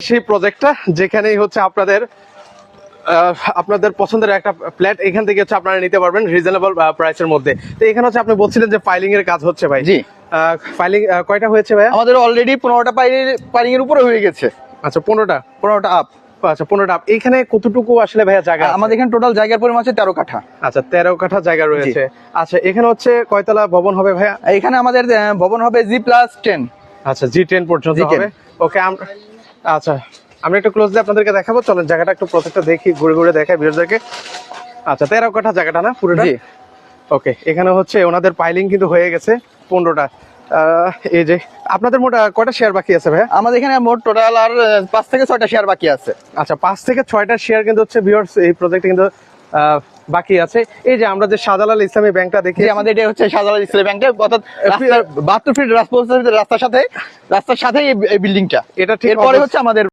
সেই প্রজেক্টটা যেখানেই হচ্ছে আপনাদের পছন্দের একটা ফ্ল্যাট এখান থেকে হচ্ছে আপনারা নিতে পারবেন রিজনেবল প্রাইসের মধ্যে। তো এখানে হচ্ছে আপনি বলছিলেন যে ফাইলিং এর কাজ হচ্ছে ভাই। জি, ফাইলিং কয়টা হয়েছে ভাই? আমাদের অলরেডি 15টা পাইলিং এর উপরে হয়ে গেছে। আচ্ছা 15টা আপ। আচ্ছা 15টা আপ। এখানে কতটুকু আসলে ভাইয়া জায়গা আছে? আমাদের এখানে টোটাল জায়গার পরিমাণ আছে 13 কাঠা। আচ্ছা 13 কাঠা জায়গা রয়েছে। আচ্ছা এখানে হচ্ছে কয়তলা ভবন হবে ভাইয়া? এখানে আমাদের ভবন হবে G+10। আচ্ছা G10 পর্যন্ত G10 হবে। ওকে আচ্ছা আমরা একটু ক্লোজলি আপনাদেরকে দেখাবো, চলেন জায়গাটা একটু প্রত্যেকটা দেখি, ঘুরে ঘুরে দেখাই ভিউয়ারদেরকে। আচ্ছা 13 কাঠা জায়গাটা না পুরোটা? জি। ওকে এখানে হচ্ছে ওনাদের পাইলিং কিন্তু হয়ে গেছে 15টা। এই যে আপনাদের মোট কয়টা শেয়ার বাকি আছে ভাইয়া? আমাদের এখানে মোট টোটাল আর 5 থেকে 6টা শেয়ার বাকি আছে। আচ্ছা 5 থেকে 6টা শেয়ার কিন্তু হচ্ছে ভিউয়ার্স এই প্রজেক্টে কিন্তু বাকি আছে। এই যে আমরা যে শাহজালাল ইসলামী ব্যাংকটা দেখি, আমাদের এটা হচ্ছে শাহজালাল ইসলামী ব্যাংক, অর্থাৎ 72 ফিট রাস্তার সাথে এই বিল্ডিংটা। এটা ঠিক এরপরে হচ্ছে আমাদের